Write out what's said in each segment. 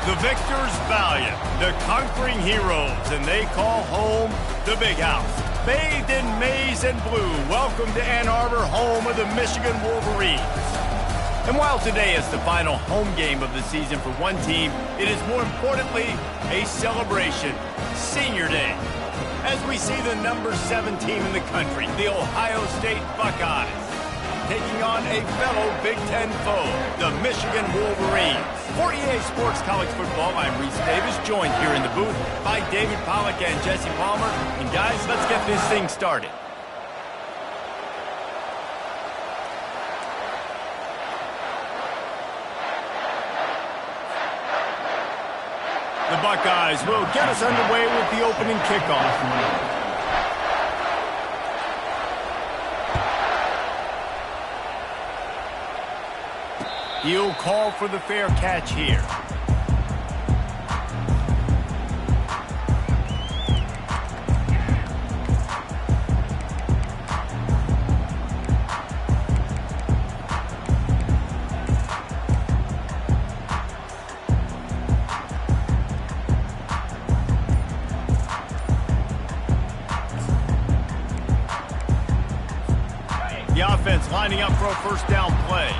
The victors valiant, the conquering heroes, and they call home the Big House. Bathed in maize and blue, welcome to Ann Arbor, home of the Michigan Wolverines. And while today is the final home game of the season for one team, it is more importantly a celebration, Senior Day, as we see the number 7 team in the country, the Ohio State Buckeyes, taking on a fellow Big Ten foe, the Michigan Wolverines. For EA Sports College Football, I'm Reese Davis, joined here in the booth by David Pollack and Jesse Palmer. And guys, let's get this thing started. The Buckeyes will get us underway with the opening kickoff. He'll call for the fair catch here. The offense lining up for a first down play.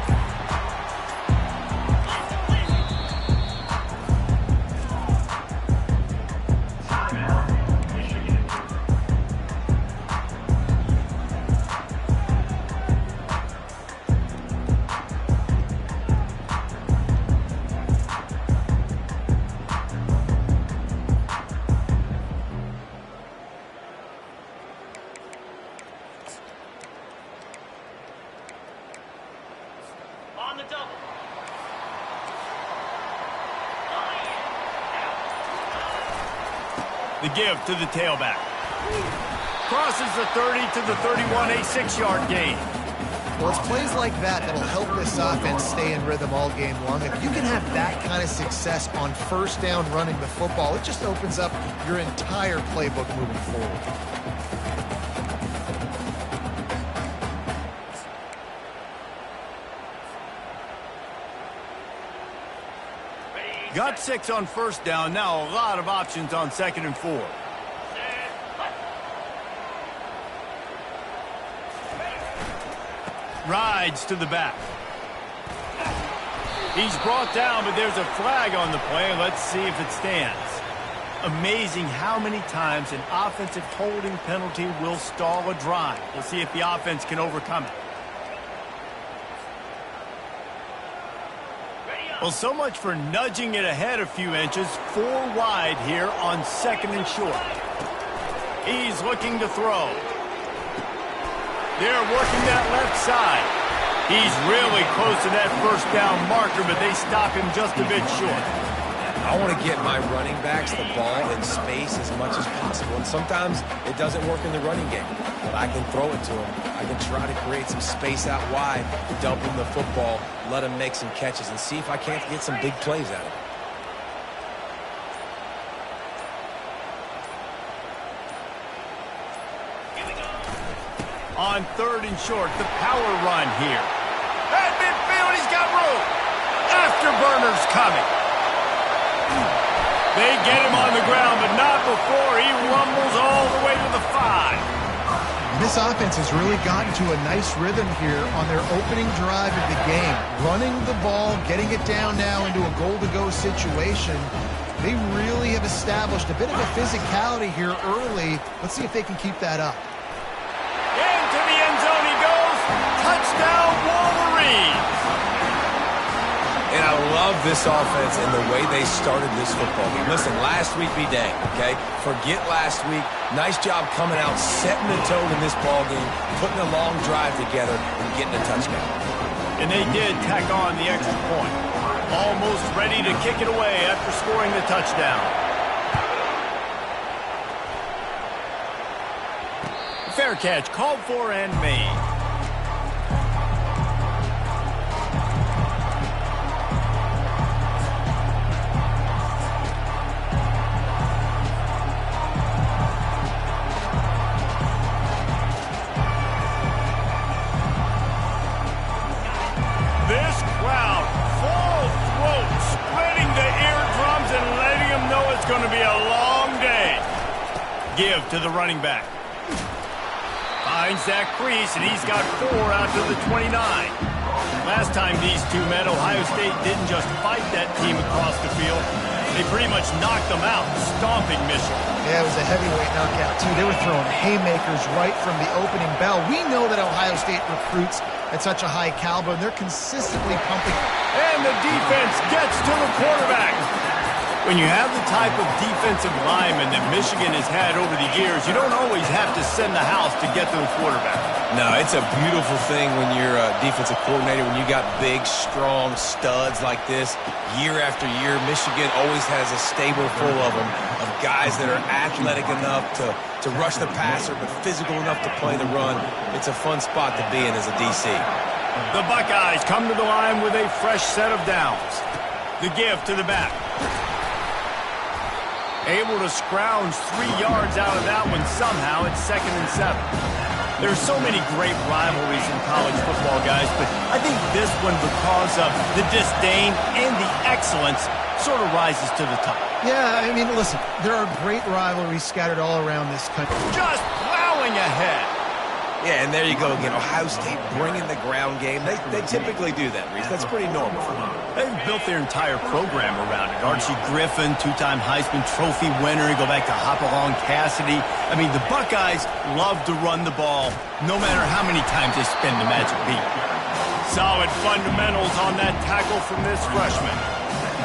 The give to the tailback. Crosses the 30 to the 31, a 6-yard gain. Well, it's plays like that that'll help this offense stay in rhythm all game long. If you can have that kind of success on first down running the football, it just opens up your entire playbook moving forward. Got 6 on first down. Now a lot of options on 2nd and 4. Rides to the back. He's brought down, but there's a flag on the play. Let's see if it stands. Amazing how many times an offensive holding penalty will stall a drive. We'll see if the offense can overcome it. Well, so much for nudging it ahead a few inches. 4 wide here on 2nd and short. He's looking to throw. They're working that left side. He's really close to that first down marker, but they stop him just a bit short. I want to get my running backs the ball in space as much as possible, and sometimes it doesn't work in the running game, but I can throw it to him. I can try to create some space out wide, dump him the football, let him make some catches, and see if I can't get some big plays out of him. On 3rd and short, the power run here. At midfield, he's got room. Afterburner's coming. They get him on the ground, but not before he rumbles all the way to the 5. This offense has really gotten to a nice rhythm here on their opening drive of the game. Running the ball, getting it down now into a goal-to-go situation. They really have established a bit of a physicality here early. Let's see if they can keep that up. Into the end zone he goes. Touchdown, Wolverines. And I love this offense and the way they started this football game. Listen, last week be dang, okay? Forget last week. Nice job coming out, setting the tone in this ball game, putting a long drive together, and getting a touchdown. And they did tack on the extra point. Almost ready to kick it away after scoring the touchdown. Fair catch called for and made. This crowd, full throat, spreading the eardrum going to be a long day. Give to the running back. Finds that crease, and he's got 4 out to the 29. Last time these two met, Ohio State didn't just fight that team across the field. They pretty much knocked them out, stomping Michigan. Yeah, it was a heavyweight knockout, too. They were throwing haymakers right from the opening bell. We know that Ohio State recruits at such a high caliber, and they're consistently pumping. And the defense gets to the quarterback. When you have the type of defensive lineman that Michigan has had over the years, you don't always have to send the house to get to the quarterback. No, it's a beautiful thing when you're a defensive coordinator, when you got big, strong studs like this. Year after year, Michigan always has a stable full of them, of guys that are athletic enough to rush the passer, but physical enough to play the run. It's a fun spot to be in as a DC. The Buckeyes come to the line with a fresh set of downs. The give to the back. Able to scrounge 3 yards out of that one somehow. It's 2nd and 7. There's so many great rivalries in college football, guys, but I think this one, because of the disdain and the excellence, sort of rises to the top. Yeah, I mean, listen, there are great rivalries scattered all around this country. Just plowing ahead. Yeah, and there you go again. Ohio State bringing the ground game. They typically do that, Reese. That's pretty normal for them. They've built their entire program around it. Archie Griffin, 2-time Heisman Trophy winner. You go back to Hopalong Cassidy. I mean, the Buckeyes love to run the ball, no matter how many times they spin the magic beat. Solid fundamentals on that tackle from this freshman.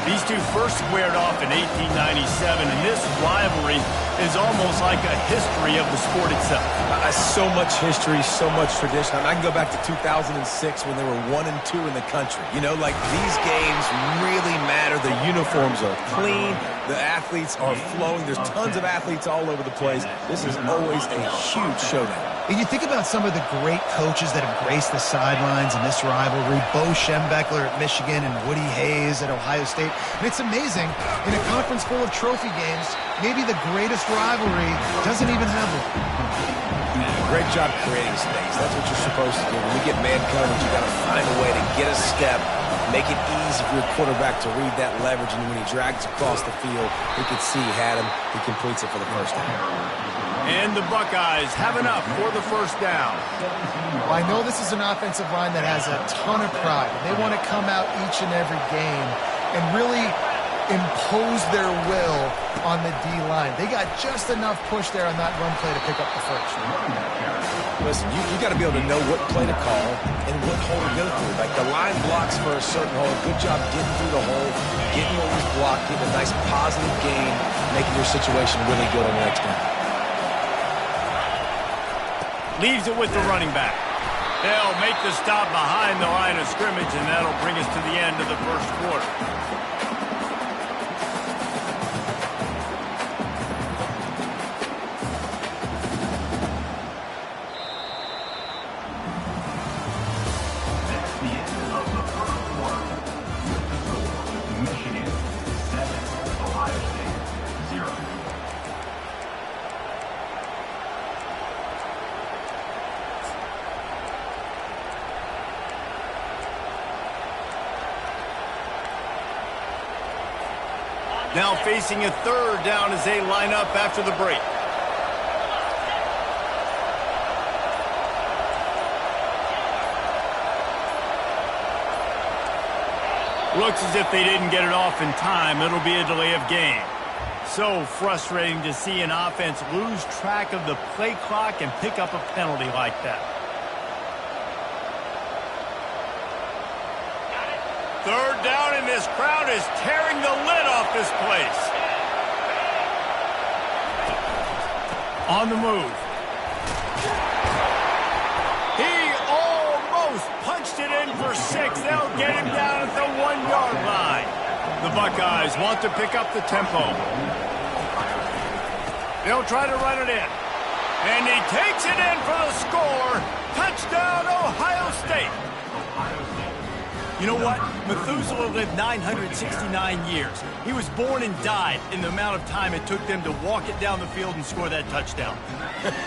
These two first squared off in 1897, and this rivalry is almost like a history of the sport itself. So much history, so much tradition. I can go back to 2006 when they were 1 and 2 in the country. You know, like, these games really matter. The uniforms are clean. The athletes are flowing. There's tons of athletes all over the place. This is always a huge showdown. And you think about some of the great coaches that have graced the sidelines in this rivalry. Bo Schembechler at Michigan and Woody Hayes at Ohio State. And it's amazing, in a conference full of trophy games, maybe the greatest rivalry doesn't even have one. Great job creating space. That's what you're supposed to do. When you get man coverage, you got to find a way to get a step, make it easy for your quarterback to read that leverage, and when he drags across the field, he can see he had him. He completes it for the first down. And the Buckeyes have enough for the first down. Well, I know this is an offensive line that has a ton of pride. They want to come out each and every game and really impose their will on the D-line. They got just enough push there on that run play to pick up the first. Listen, you got to be able to know what play to call and what hole to go through. Like, the line blocks for a certain hole. Good job getting through the hole, getting what was blocked, getting a nice positive gain, making your situation really good on the next down. Leaves it with the running back. They'll make the stop behind the line of scrimmage, and that'll bring us to the end of the first quarter. Now facing a 3rd down as they line up after the break. Looks as if they didn't get it off in time. It'll be a delay of game. So frustrating to see an offense lose track of the play clock and pick up a penalty like that. 3rd down, and this crowd is tearing the lid off this place. On the move. He almost punched it in for 6. They'll get him down at the 1-yard line. The Buckeyes want to pick up the tempo. They'll try to run it in. And he takes it in for the score. Touchdown, Ohio State. You know what? Methuselah lived 969 years. He was born and died in the amount of time it took them to walk it down the field and score that touchdown.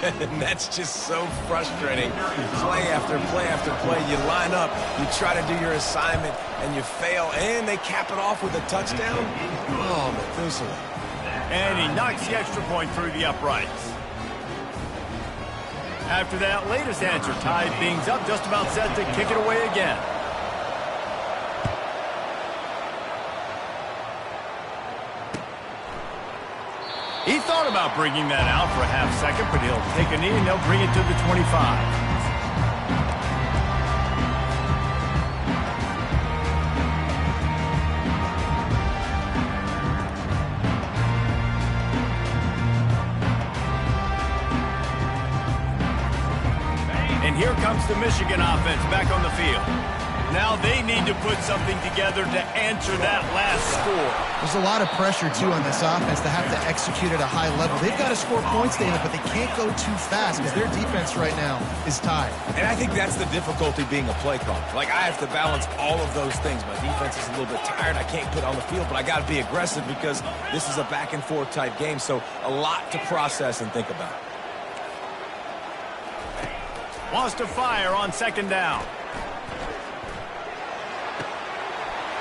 And that's just so frustrating. Play after play after play. You line up, you try to do your assignment, and you fail, and they cap it off with a touchdown. Oh, Methuselah. And he knocks the extra point through the uprights. After that latest answer tied things up, just about set to kick it away again. He thought about bringing that out for a half second, but he'll take a knee and they'll bring it to the 25. And here comes the Michigan offense back on the field. Now they need to put something together to answer that last score. There's a lot of pressure, too, on this offense to have to execute at a high level. They've got to score points, David, but they can't go too fast because their defense right now is tied. And I think that's the difficulty being a play caller. Like, I have to balance all of those things. My defense is a little bit tired. I can't put on the field, but I got to be aggressive because this is a back-and-forth type game, so a lot to process and think about. Wants to fire on second down.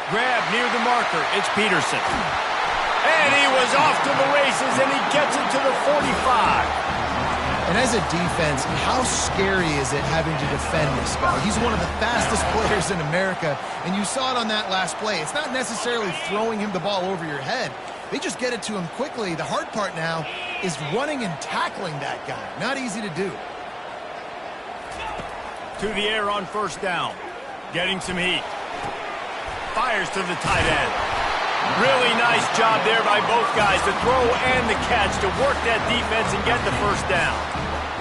Grab near the marker. It's Peterson. And he was off to the races, and he gets it to the 45. And as a defense, how scary is it having to defend this guy? He's one of the fastest players in America, and you saw it on that last play. It's not necessarily throwing him the ball over your head. They just get it to him quickly. The hard part now is running and tackling that guy. Not easy to do. To the air on first down. Getting some heat. Fires to the tight end. Really nice job there by both guys, the throw and the catch, to work that defense and get the first down.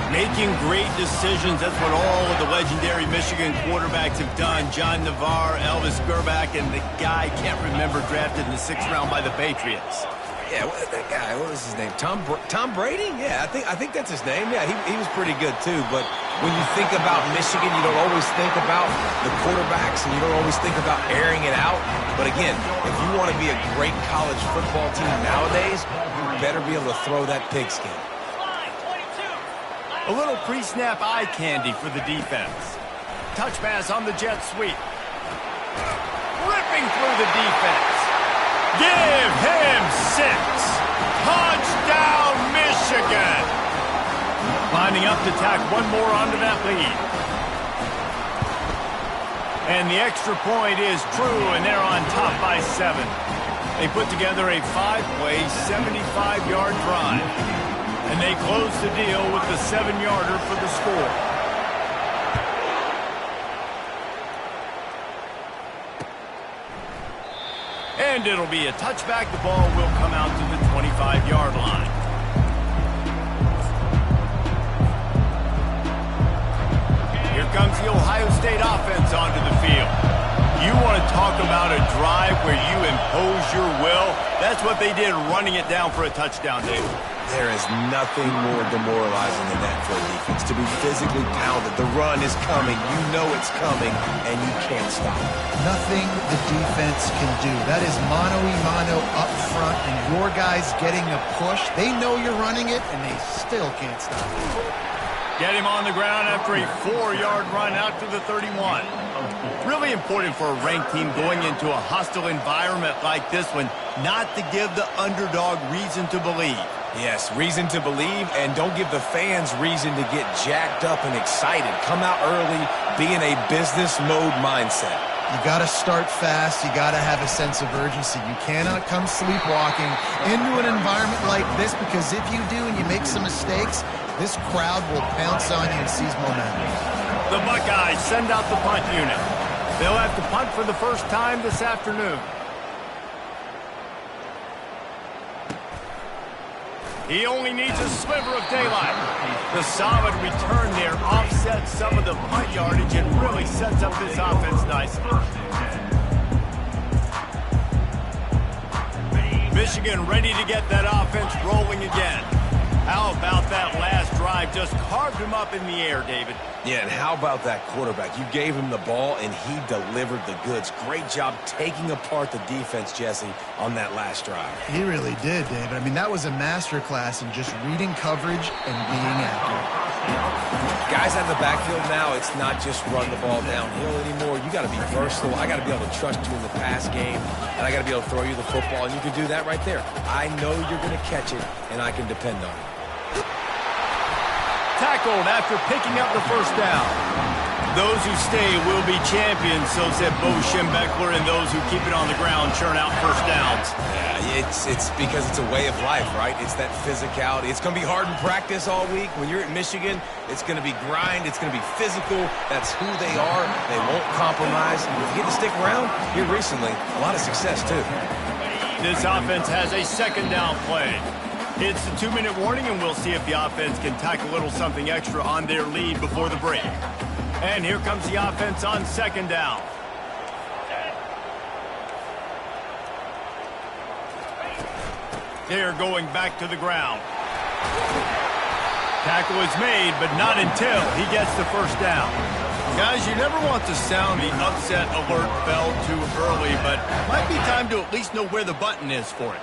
Making great decisions, that's what all of the legendary Michigan quarterbacks have done. John Navarre, Elvis Grbac, and the guy, can't remember, drafted in the 6th round by the Patriots. Yeah, that guy, what was his name? Tom Brady? Yeah, I think that's his name. Yeah, he was pretty good too. But when you think about Michigan, you don't always think about the quarterbacks, and you don't always think about airing it out. But again, if you want to be a great college football team nowadays, you better be able to throw that pigskin. A little pre-snap eye candy for the defense. Touch pass on the jet sweep. Ripping through the defense. Give him 6. Touchdown, Michigan. Lining up to tack one more onto that lead. And the extra point is true, and they're on top by 7. They put together a 5-play, 75-yard drive. And they close the deal with the 7-yarder for the score. And it'll be a touchback. The ball will come out to the 25-yard line. Here comes the Ohio State offense onto the field. You want to talk about a drive where you impose your will? That's what they did, running it down for a touchdown, David. There is nothing more demoralizing than that for a defense. To be physically pounded. The run is coming. You know it's coming, and you can't stop it. Nothing the defense can do. That is mano-a-mano up front, and your guys getting a push. They know you're running it, and they still can't stop it. Get him on the ground after a 4-yard run out to the 31. Really important for a ranked team going into a hostile environment like this one, not to give the underdog reason to believe. Yes, reason to believe, and don't give the fans reason to get jacked up and excited. Come out early, be in a business mode mindset. You got to start fast. You got to have a sense of urgency. You cannot come sleepwalking into an environment like this, because if you do and you make some mistakes, this crowd will pounce on you and seize momentum. The Buckeyes send out the punt unit. They'll have to punt for the first time this afternoon. He only needs a sliver of daylight. The solid return there offsets some of the punt yardage and really sets up this offense nicely. Michigan ready to get that offense rolling again. How about that last drive? Just carved him up in the air, David. Yeah, and how about that quarterback? You gave him the ball, and he delivered the goods. Great job taking apart the defense, Jesse, on that last drive. He really did, David. I mean, that was a masterclass in just reading coverage and being accurate. Guys out of the backfield now, it's not just run the ball downhill anymore. You got to be versatile. I got to be able to trust you in the pass game, and I got to be able to throw you the football, and you can do that right there. I know you're going to catch it, and I can depend on it. Tackled after picking up the first down. Those who stay will be champions, so said Bo Schembechler, and those who keep it on the ground churn out first downs. Yeah, it's because it's a way of life, right? It's that physicality. It's going to be hard in practice all week. When you're at Michigan, it's going to be grind. It's going to be physical. That's who they are. They won't compromise. If you get to stick around here recently, a lot of success, too. This offense has a second down play. It's the 2-minute warning, and we'll see if the offense can tack a little something extra on their lead before the break. And here comes the offense on second down. They're going back to the ground. Tackle is made, but not until he gets the first down. Guys, you never want to sound the upset alert bell too early, but might be time to at least know where the button is for it.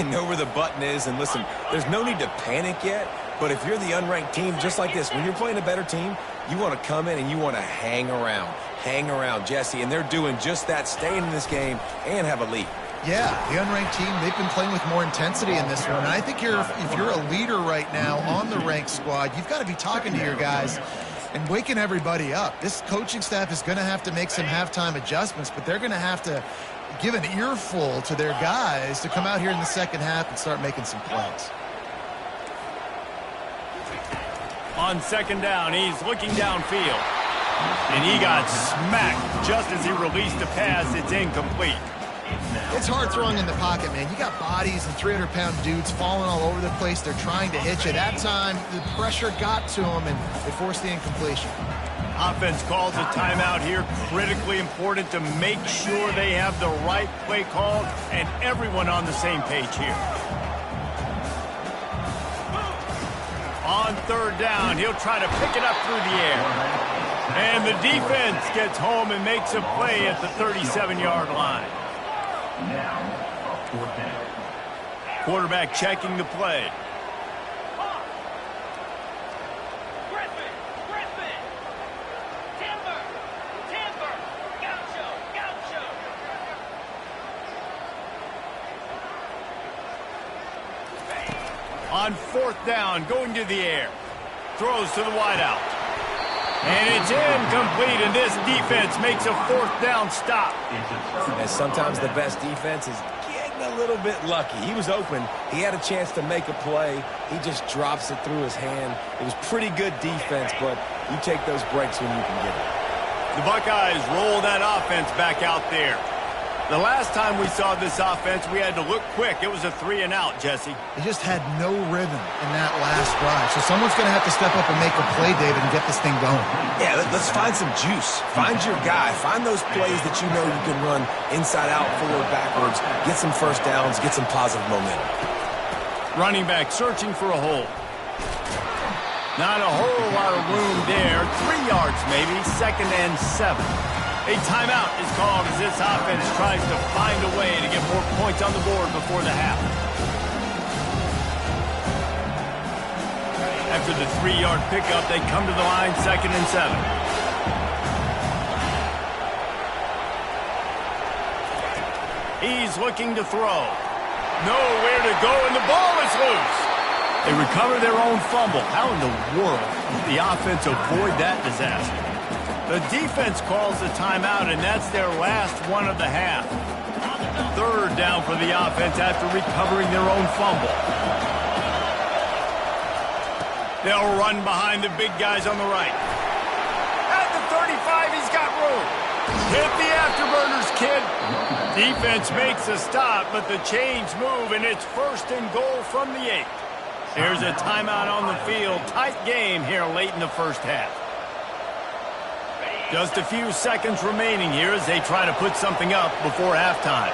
Know where the button is, and listen, there's no need to panic yet, but if you're the unranked team, just like this, when you're playing a better team, you want to come in and you want to hang around, Jesse, and they're doing just that, staying in this game and have a lead. Yeah, the unranked team, they've been playing with more intensity in this one, and I think if you're a leader right now on the ranked squad, you've got to be talking to your guys and waking everybody up. This coaching staff is going to have to make some halftime adjustments, but they're going to have to give an earful to their guys to come out here in the second half and start making some plays. On second down, he's looking downfield. And he got smacked just as he released a pass. It's incomplete. It's hard throwing in the pocket, man. You got bodies and 300-pound dudes falling all over the place. They're trying to hit you. That time, the pressure got to them, and they forced the incompletion. Offense calls a timeout here. Critically important to make sure they have the right play called and everyone on the same page here. On third down, he'll try to pick it up through the air. And the defense gets home and makes a play at the 37-yard line. Quarterback checking the play. On fourth down, going to the air. Throws to the wideout. And it's incomplete, and this defense makes a fourth down stop. And sometimes the best defense is getting a little bit lucky. He was open. He had a chance to make a play. He just drops it through his hand. It was pretty good defense, but you take those breaks when you can get it. The Buckeyes roll that offense back out there. The last time we saw this offense, we had to look quick. It was a 3-and-out, Jesse. They just had no rhythm in that last drive. So someone's going to have to step up and make a play, David, and get this thing going. Yeah, let's find some juice. Find your guy. Find those plays that you know you can run inside out, forward, backwards. Get some first downs. Get some positive momentum. Running back searching for a hole. Not a whole lot of room there. 3 yards maybe. 2nd and 7. A timeout is called as this offense tries to find a way to get more points on the board before the half. After the 3-yard pickup, they come to the line, 2nd and 7. He's looking to throw. Nowhere to go, and the ball is loose. They recover their own fumble. How in the world did the offense avoid that disaster? The defense calls the timeout, and that's their last one of the half. Third down for the offense after recovering their own fumble. They'll run behind the big guys on the right. At the 35, he's got room. Hit the afterburners, kid. Defense makes a stop, but the chains move, and it's 1st and goal from the 8. There's a timeout on the field. Tight game here late in the first half. Just a few seconds remaining here as they try to put something up before halftime.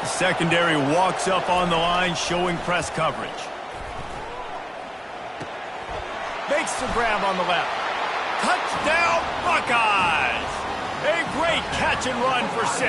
The secondary walks up on the line, showing press coverage. Makes the grab on the left. Touchdown, Buckeyes! A great catch and run for 6.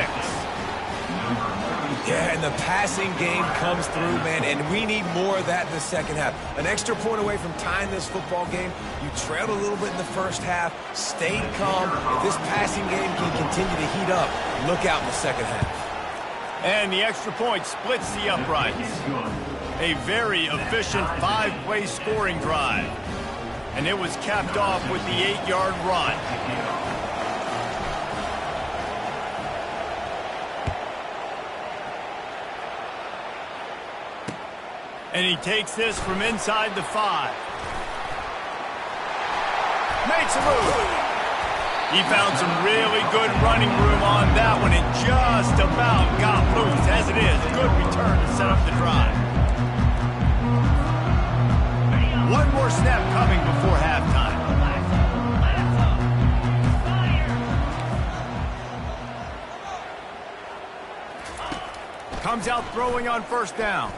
Yeah, and the passing game comes through, man, and we need more of that in the second half. An extra point away from tying this football game. You trailed a little bit in the first half, stayed calm. If this passing game can continue to heat up, look out in the second half. And the extra point splits the uprights. A very efficient 5-play scoring drive. And it was capped off with the 8-yard run. And he takes this from inside the 5. Makes a move. He found some really good running room on that one and just about got loose. As it is, good return to set up the drive. One more snap coming before halftime. Comes out throwing on first down.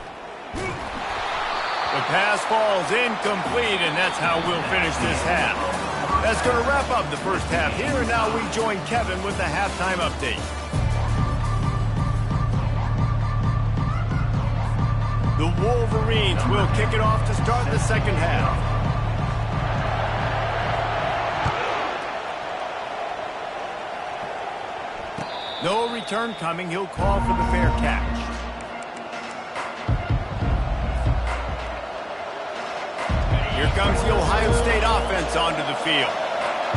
The pass falls incomplete, and that's how we'll finish this half. That's going to wrap up the first half here, and now we join Kevin with the halftime update. The Wolverines will kick it off to start the second half. No return coming. He'll call for the fair catch. Here comes the Ohio State offense onto the field.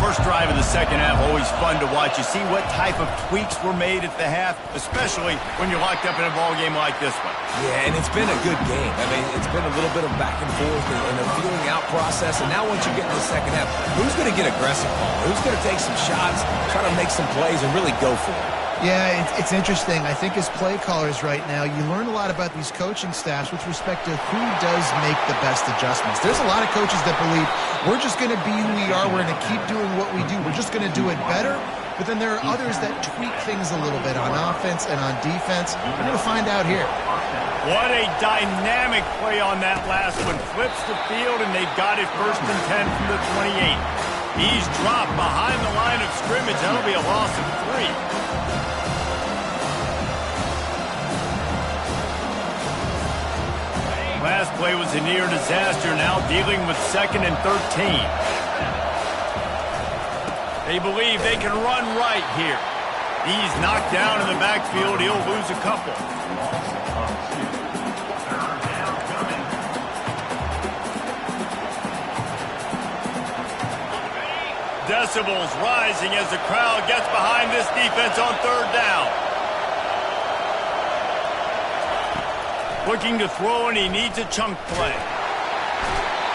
First drive of the second half, always fun to watch. You see what type of tweaks were made at the half, especially when you're locked up in a ball game like this one. Yeah, and it's been a good game. I mean, it's been a little bit of back and forth and a feeling out process. And now once you get in the second half, who's going to get aggressive, Paul? Who's going to take some shots, try to make some plays, and really go for it? Yeah, it's interesting. I think as play callers right now, you learn a lot about these coaching staffs with respect to who does make the best adjustments. There's a lot of coaches that believe we're just going to be who we are. We're going to keep doing what we do. We're just going to do it better. But then there are others that tweak things a little bit on offense and on defense. We're going to find out here. What a dynamic play on that last one. Flips the field, and they've got it 1st and 10 from the 28. He's dropped behind the line of scrimmage. That'll be a loss of 3. Last play was a near disaster, now dealing with 2nd and 13. They believe they can run right here. He's knocked down in the backfield. He'll lose a couple. Decibels rising as the crowd gets behind this defense on 3rd down. Looking to throw, and he needs a chunk play.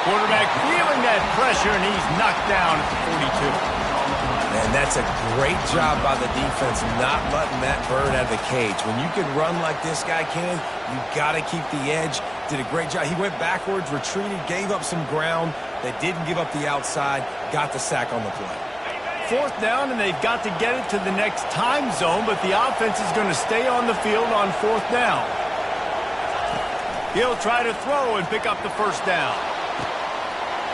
Quarterback feeling that pressure, and he's knocked down at the 42. And that's a great job by the defense, not letting that bird out of the cage. When you can run like this guy can, you got to keep the edge. Did a great job. He went backwards, retreated, gave up some ground. They didn't give up the outside, got the sack on the play. 4th down, and they've got to get it to the next time zone, but the offense is going to stay on the field on 4th down. He'll try to throw and pick up the 1st down.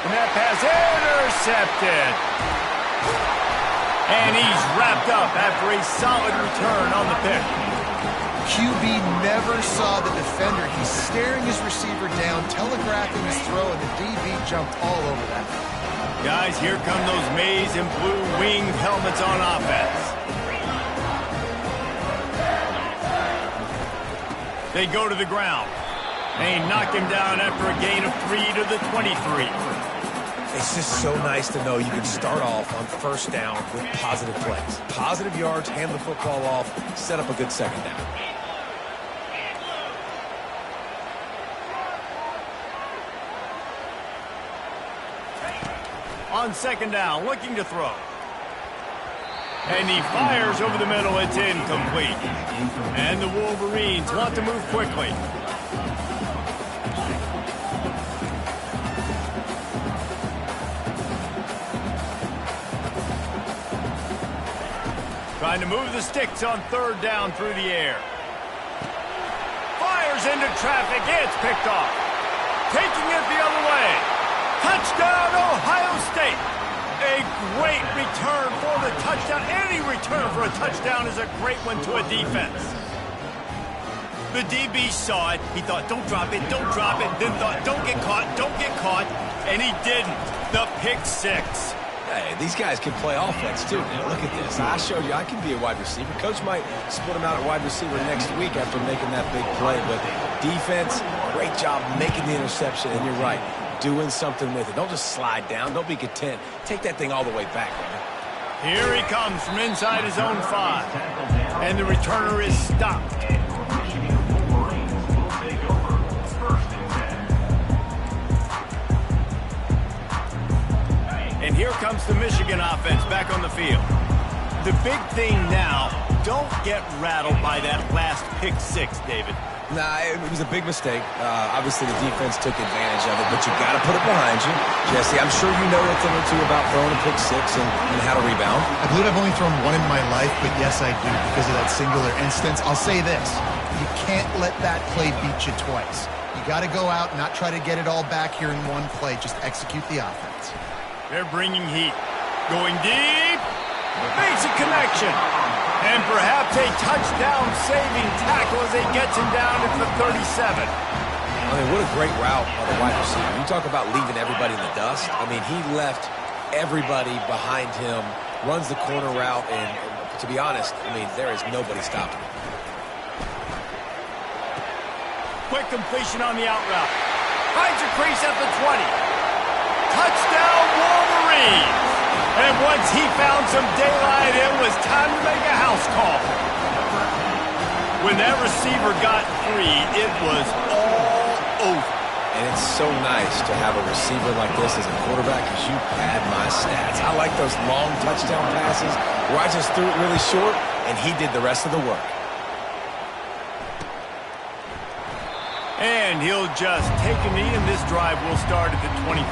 And that pass intercepted. And he's wrapped up after a solid return on the pick. QB never saw the defender. He's staring his receiver down, telegraphing his throw, and the DB jumped all over that. Guys, here come those maize and blue winged helmets on offense. They go to the ground. They knock him down after a gain of 3 to the 23. It's just so nice to know you can start off on 1st down with positive plays. Positive yards, hand the football off, set up a good 2nd down. On 2nd down, looking to throw. And he fires over the middle. It's incomplete. And the Wolverines want to move quickly. Trying to move the sticks on 3rd down through the air. Fires into traffic. It's picked off. Taking it the other way. Touchdown, Ohio State. A great return for the touchdown. Any return for a touchdown is a great one to a defense. The DB saw it. He thought, don't drop it, don't drop it. Then thought, don't get caught, and he didn't. The pick six. Hey, these guys can play offense, too, man. Look at this. I showed you I can be a wide receiver. Coach might split him out at wide receiver next week after making that big play. But defense, great job making the interception. And you're right, doing something with it. Don't just slide down. Don't be content. Take that thing all the way back, man. Here he comes from inside his own 5. And the returner is stopped. And here comes the Michigan offense back on the field. The big thing now, don't get rattled by that last pick six, David. Nah, it was a big mistake. Obviously, the defense took advantage of it, but you got to put it behind you. Jesse, I'm sure you know a thing or two about throwing a pick six and how to rebound. I believe I've only thrown one in my life, but yes, I do because of that singular instance. I'll say this. You can't let that play beat you twice. You got to go out and not try to get it all back here in one play. Just execute the offense. They're bringing heat. Going deep. Makes a connection. And perhaps a touchdown-saving tackle as he gets him down at the 37. I mean, what a great route by the wide receiver. You talk about leaving everybody in the dust. I mean, he left everybody behind him, runs the corner route, and to be honest, I mean, there is nobody stopping him. Quick completion on the out route. Finds a crease at the 20. Touchdown, Wolverines! And once he found some daylight, it was time to make a house call. When that receiver got free, it was all over. And it's so nice to have a receiver like this as a quarterback because you pad my stats. I like those long touchdown passes where I just threw it really short and he did the rest of the work. And he'll just take a knee, and this drive will start at the 25.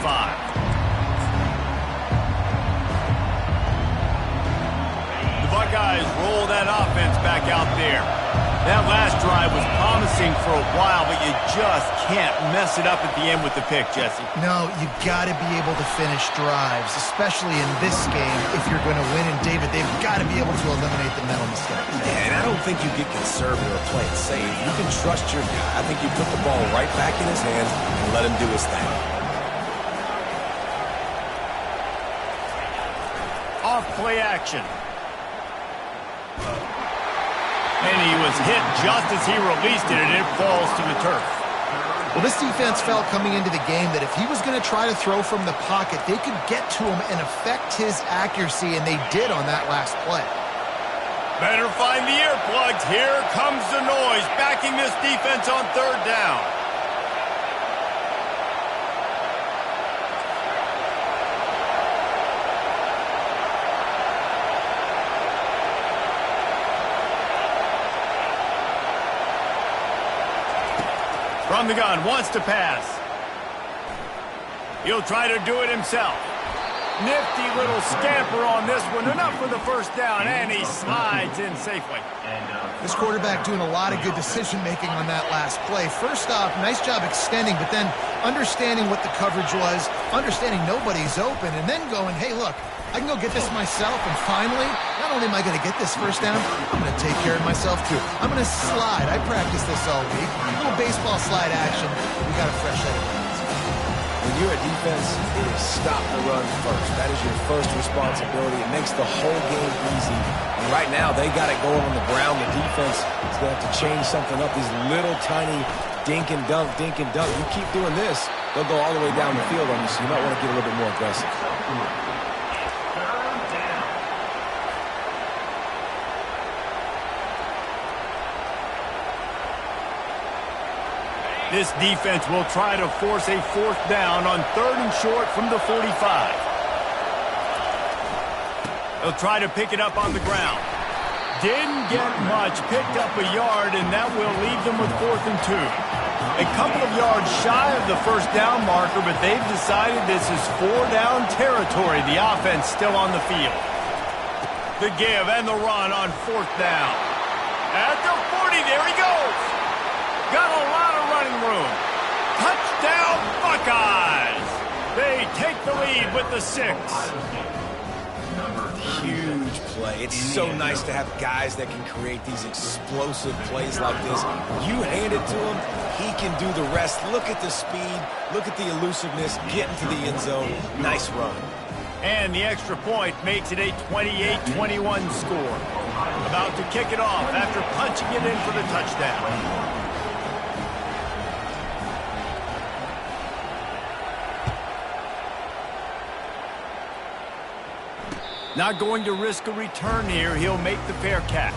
Buckeyes roll that offense back out there. That last drive was promising for a while, but you just can't mess it up at the end with the pick, Jesse. No, you got to be able to finish drives, especially in this game if you're going to win. And, David, they've got to be able to eliminate the mental mistakes. Yeah, and I don't think you get conservative or play it safe. You can trust your guy. I think you put the ball right back in his hands and let him do his thing. Off play action. And he was hit just as he released it, and it falls to the turf. Well, this defense felt coming into the game that if he was going to try to throw from the pocket, they could get to him and affect his accuracy, and they did on that last play. Better find the earplugs. Here comes the noise, backing this defense on third down. From the gun, wants to pass. He'll try to do it himself. Nifty little scamper on this one. Enough for the first down, and he slides in safely. This quarterback doing a lot of good decision-making on that last play. First off, nice job extending, but then understanding what the coverage was, understanding nobody's open, and then going, hey, look, I can go get this myself, and finally, not only am I going to get this first down, I'm going to take care of myself, too. I'm going to slide. I practiced this all week. A little baseball slide action. We got a fresh set of hands. When you're a defense, it is stop the run first. That is your first responsibility. It makes the whole game easy. And right now, they got it going on the ground. The defense is going to have to change something up. These little tiny dink and dunk, dink and dunk. You keep doing this, they'll go all the way down the field on you, so you might want to get a little bit more aggressive. This defense will try to force a fourth down on third and short from the 45. They'll try to pick it up on the ground. Didn't get much, picked up a yard, and that will leave them with 4th and 2. A couple of yards shy of the first down marker, but they've decided this is 4-down territory. The offense still on the field. The give and the run on 4th down. At the 40, there he goes. Got a lot of running room. Touchdown, Buckeyes! They take the lead with the 6. huge play. It's so nice to have guys that can create these explosive plays like this. You hand it to him, he can do the rest. Look at the speed. Look at the elusiveness. Get into the end zone. Nice run. And the extra point makes it a 28-21 score. About to kick it off after punching it in for the touchdown. Not going to risk a return here. He'll make the fair catch.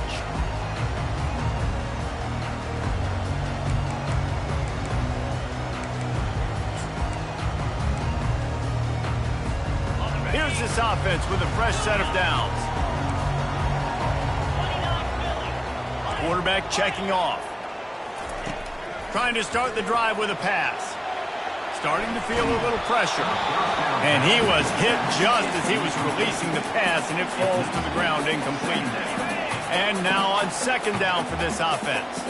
Here's this offense with a fresh set of downs. Quarterback checking off. Trying to start the drive with a pass. Starting to feel a little pressure. And he was hit just as he was releasing the pass, and it falls to the ground incomplete. And now on second down for this offense.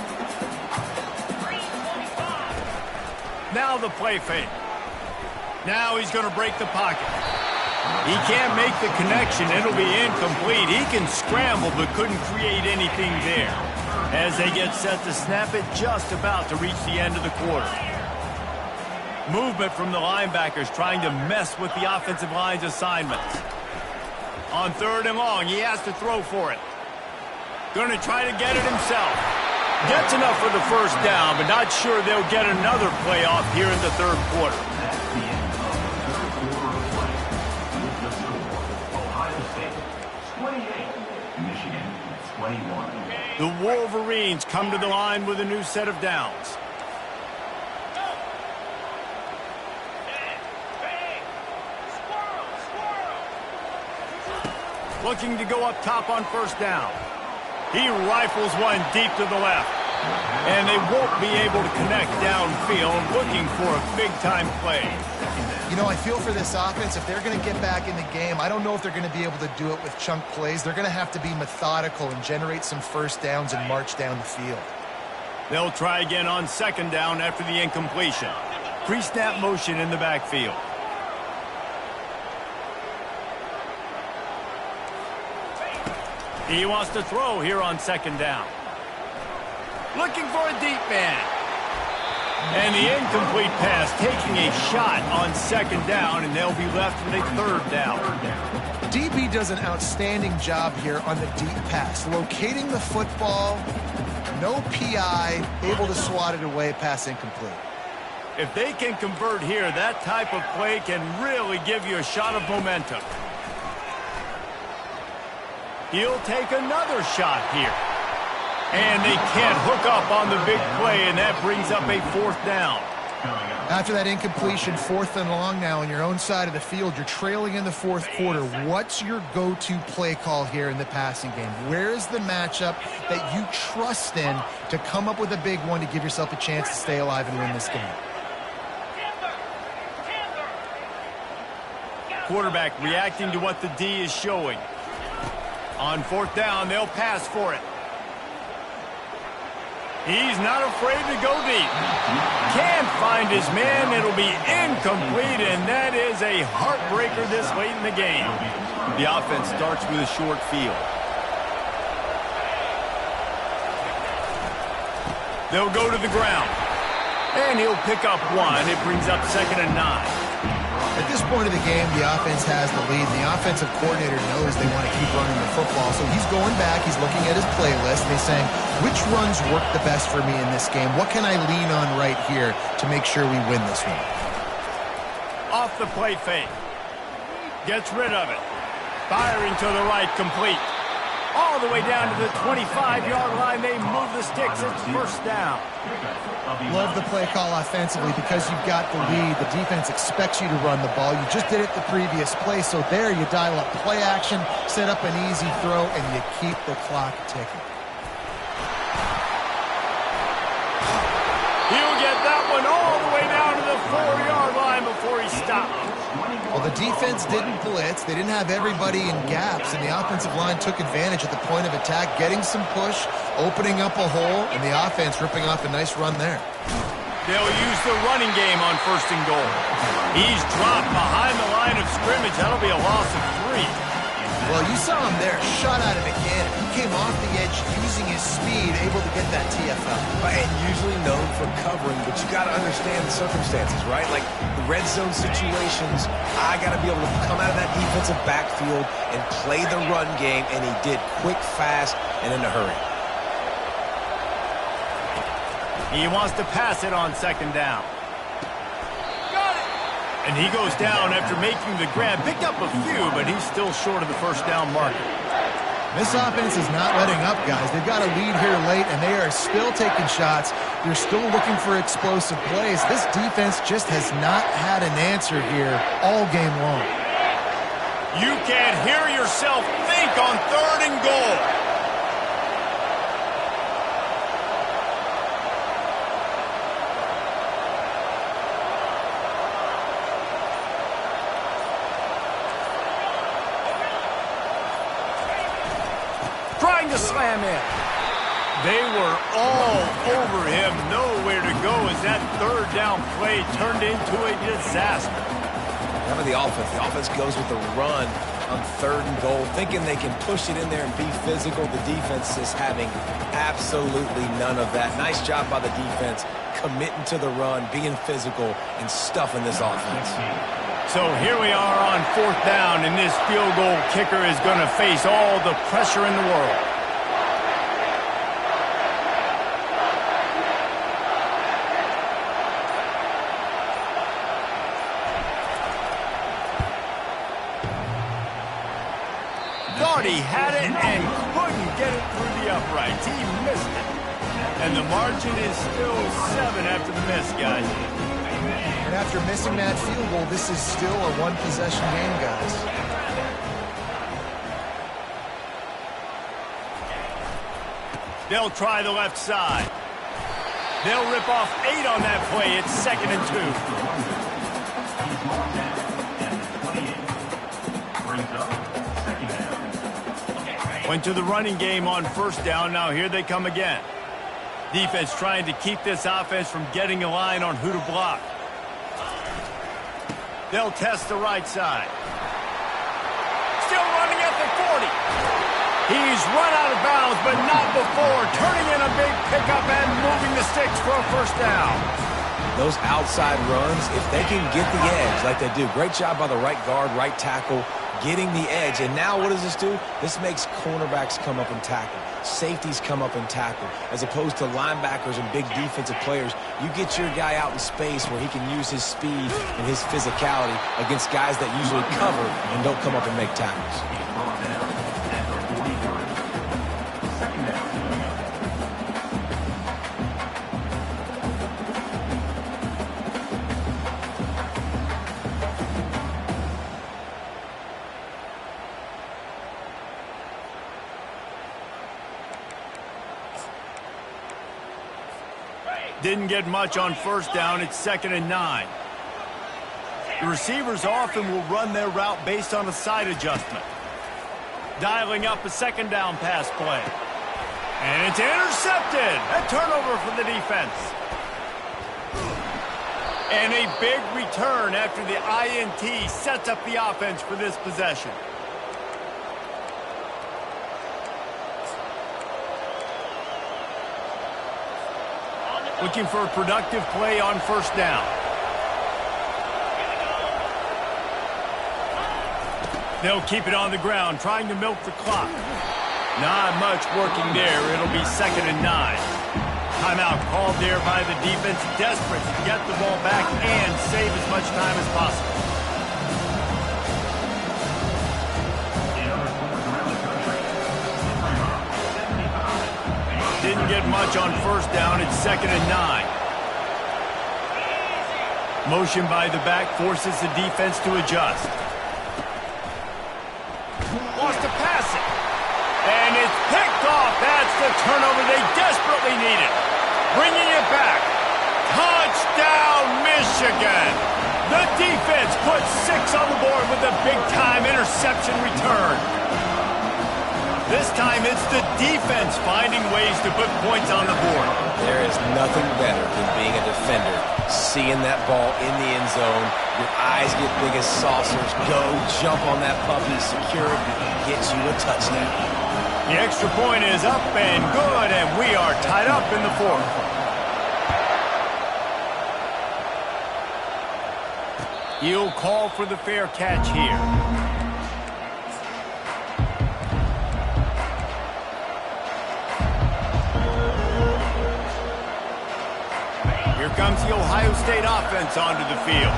Now the play fake. Now he's going to break the pocket. He can't make the connection. It'll be incomplete. He can scramble but couldn't create anything there. As they get set to snap it, just about to reach the end of the quarter. Movement from the linebackers trying to mess with the offensive line's assignments. On third and long, he has to throw for it. Going to try to get it himself. Gets enough for the first down, but not sure they'll get another play off here in the third quarter. The Wolverines come to the line with a new set of downs. Looking to go up top on first down. He rifles one deep to the left. And they won't be able to connect downfield, looking for a big-time play. You know, I feel for this offense, if they're going to get back in the game, I don't know if they're going to be able to do it with chunk plays. They're going to have to be methodical and generate some first downs and march down the field. They'll try again on second down after the incompletion. Pre-snap motion in the backfield. He wants to throw here on second down. Looking for a deep man. And the incomplete pass taking a shot on second down, and they'll be left with a third down. DB does an outstanding job here on the deep pass. Locating the football, no PI, able to swat it away, pass incomplete. If they can convert here, that type of play can really give you a shot of momentum. He'll take another shot here. And they can't hook up on the big play, and that brings up a fourth down. After that incompletion, fourth and long now on your own side of the field, you're trailing in the fourth quarter. What's your go-to play call here in the passing game? Where's the matchup that you trust in to come up with a big one to give yourself a chance to stay alive and win this game? Quarterback reacting to what the D is showing. On fourth down, they'll pass for it. He's not afraid to go deep. Can't find his man. It'll be incomplete, and that is a heartbreaker this late in the game. The offense starts with a short field. They'll go to the ground. And he'll pick up one. It brings up 2nd and 9. At this point of the game, the offense has the lead. The offensive coordinator knows they want to keep running the football, so he's going back. He's looking at his playlist, and he's saying, which runs work the best for me in this game? What can I lean on right here to make sure we win this one? Off the play fake. Gets rid of it. Firing to the right, complete. All the way down to the 25-yard line. They move the sticks. It's first down. Love the play call offensively because you've got the lead. The defense expects you to run the ball. You just did it the previous play, so there you dial up play action, set up an easy throw, and you keep the clock ticking. He'll get that one all the way down to the 4-yard line before he stopped. Well, the defense didn't blitz. They didn't have everybody in gaps, and the offensive line took advantage at the point of attack, getting some push, opening up a hole, and the offense ripping off a nice run there. They'll use the running game on 1st and goal. He's dropped behind the line of scrimmage. That'll be a loss of 3. Well, you saw him there, shot at him again. He came off the edge using his speed, able to get that TFL. And usually known for covering, but you got to understand the circumstances, right? Like the red zone situations, I got to be able to come out of that defensive backfield and play the run game, and he did quick, fast, and in a hurry. He wants to pass it on second down. And he goes down after making the grab. Picked up a few, but he's still short of the first down marker. This offense is not letting up, guys. They've got a lead here late, and they are still taking shots. They're still looking for explosive plays. This defense just has not had an answer here all game long. You can't hear yourself think on 3rd and goal. Trying to slam in. They were all over him. Nowhere to go as that 3rd down play turned into a disaster. Remember the offense. The offense goes with the run on 3rd and goal, thinking they can push it in there and be physical. The defense is having absolutely none of that. Nice job by the defense, committing to the run, being physical, and stuffing this offense. So here we are on 4th down, and this field goal kicker is going to face all the pressure in the world. Thought he had it and couldn't get it through the uprights. He missed it. And the margin is still 7 after the miss, guys. And after missing that field goal, this is still a one-possession game, guys. They'll try the left side. They'll rip off 8 on that play. It's 2nd and 2. Went to the running game on 1st down. Now here they come again. Defense trying to keep this offense from getting a line on who to block. They'll test the right side. Still running at the 40. He's run out of bounds, but not before. Turning in a big pickup and moving the sticks for a 1st down. Those outside runs, if they can get the edge like they do, great job by the right guard, right tackle, getting the edge. And now what does this do? This makes cornerbacks come up and tackle. Safeties come up and tackle. As opposed to linebackers and big defensive players, you get your guy out in space where he can use his speed and his physicality against guys that usually cover and don't come up and make tackles. Didn't get much on 1st down. It's 2nd and 9. The receivers often will run their route based on a side adjustment. Dialing up a 2nd down pass play. And it's intercepted. A turnover for the defense. And a big return after the INT sets up the offense for this possession. Looking for a productive play on 1st down. They'll keep it on the ground, trying to milk the clock. Not much working there. It'll be 2nd and 9. Timeout called there by the defense, desperate to get the ball back and save as much time as possible. Didn't get much on 1st down. It's 2nd and 9. Motion by the back forces the defense to adjust. Wants to pass it. And it's picked off. That's the turnover they desperately needed. Bringing it back. Touchdown, Michigan. The defense puts 6 on the board with a big-time interception return. This time it's the defense finding ways to put points on the board. There is nothing better than being a defender, seeing that ball in the end zone, your eyes get big as saucers, go, jump on that puppy, secure it, get you a touchdown. The extra point is up and good, and we are tied up in the fourth. He'll call for the fair catch here. Here comes the Ohio State offense onto the field.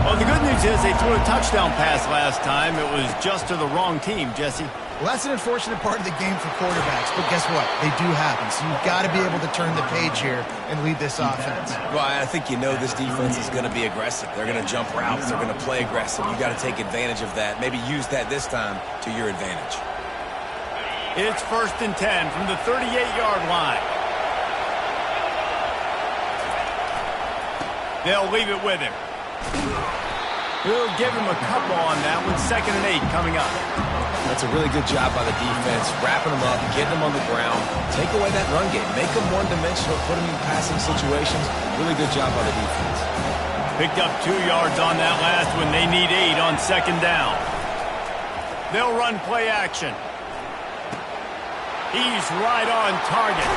Well, the good news is they threw a touchdown pass last time. It was just to the wrong team, Jesse. Well, that's an unfortunate part of the game for quarterbacks, but guess what? They do happen, so you've got to be able to turn the page here and lead this offense. Well, I think you know this defense is going to be aggressive. They're going to jump routes. They're going to play aggressive. You've got to take advantage of that. Maybe use that this time to your advantage. It's 1st and 10 from the 38-yard line. They'll leave it with him. We'll give him a couple on that one. 2nd and 8 coming up. That's a really good job by the defense, wrapping them up, getting them on the ground. Take away that run game. Make them one-dimensional, put them in passing situations. Really good job by the defense. Picked up 2 yards on that last one. They need 8 on 2nd down. They'll run play action. He's right on target.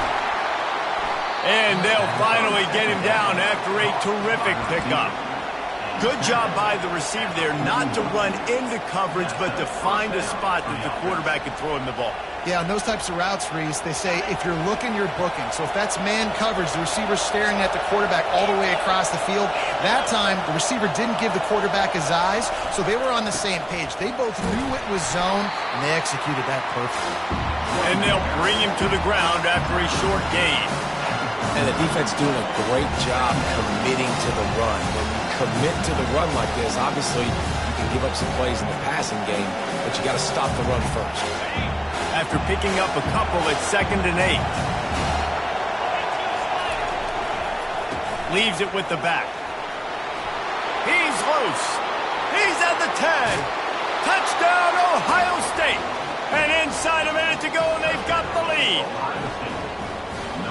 And they'll finally get him down after a terrific pickup. Good job by the receiver there not to run into coverage, but to find a spot that the quarterback can throw him the ball. Yeah, on those types of routes, Reese, they say if you're looking, you're booking. So if that's man coverage, the receiver's staring at the quarterback all the way across the field. That time, the receiver didn't give the quarterback his eyes, so they were on the same page. They both knew it was zone, and they executed that perfectly. And they'll bring him to the ground after a short gain. And the defense doing a great job committing to the run. When you commit to the run like this, obviously you can give up some plays in the passing game, but you got to stop the run first. After picking up a couple, it's 2nd and 8. Leaves it with the back. He's loose. He's at the 10. Touchdown, Ohio State. And inside a minute to go, and they've got the lead.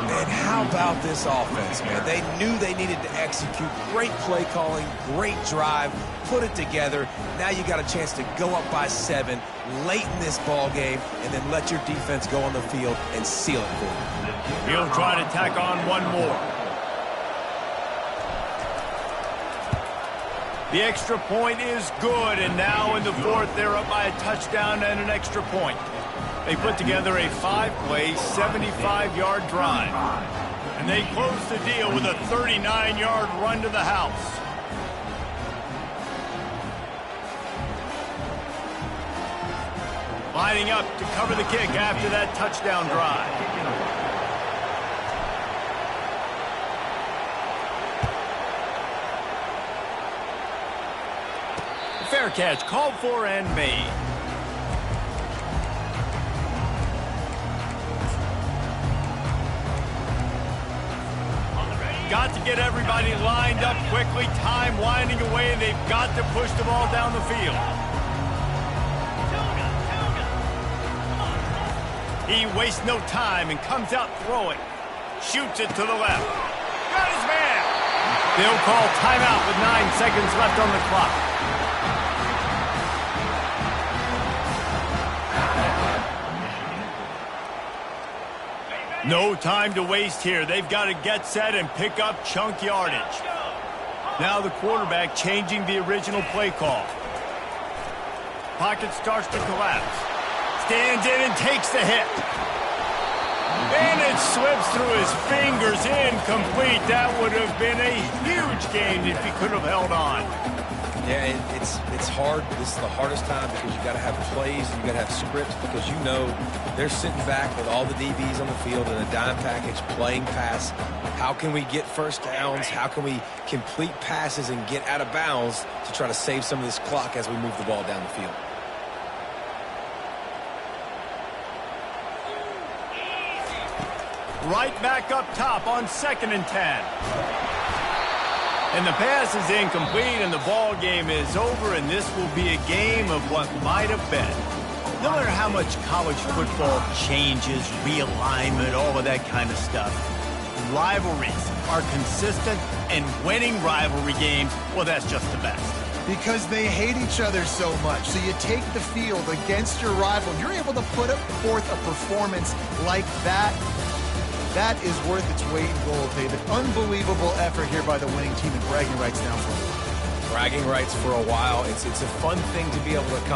And how about this offense, man? They knew they needed to execute. Great play calling, great drive, put it together. Now you got a chance to go up by 7 late in this ball game, and then let your defense go on the field and seal it for you. He'll try to tack on one more. The extra point is good, and now in the fourth, they're up by a touchdown and an extra point. They put together a 5-play, 75-yard drive. And they close the deal with a 39-yard run to the house. Lining up to cover the kick after that touchdown drive. Fair catch called for and made. Got to get everybody lined up quickly. Time winding away, and they've got to push the ball down the field. He wastes no time and comes out throwing. Shoots it to the left. Got his man. They'll call timeout with 9 seconds left on the clock. No time to waste here. They've got to get set and pick up chunk yardage. Now the quarterback changing the original play call. Pocket starts to collapse. Stands in and takes the hit. And it slips through his fingers, incomplete. That would have been a huge gain if he could have held on. Yeah, it's hard. This is the hardest time because you got to have plays, you got to have scripts, because you know they're sitting back with all the DBs on the field in a dime package playing pass. How can we get first downs? How can we complete passes and get out of bounds to try to save some of this clock as we move the ball down the field? Right back up top on 2nd and 10. And the pass is incomplete, and the ball game is over, and this will be a game of what might have been. No matter how much college football changes, realignment, all of that kind of stuff, rivalries are consistent, and winning rivalry games, well, that's just the best. Because they hate each other so much. So you take the field against your rival. You're able to put forth a performance like that. That is worth its weight in gold, David. Unbelievable effort here by the winning team, and bragging rights now for a while. Bragging rights for a while. It's a fun thing to be able to accomplish.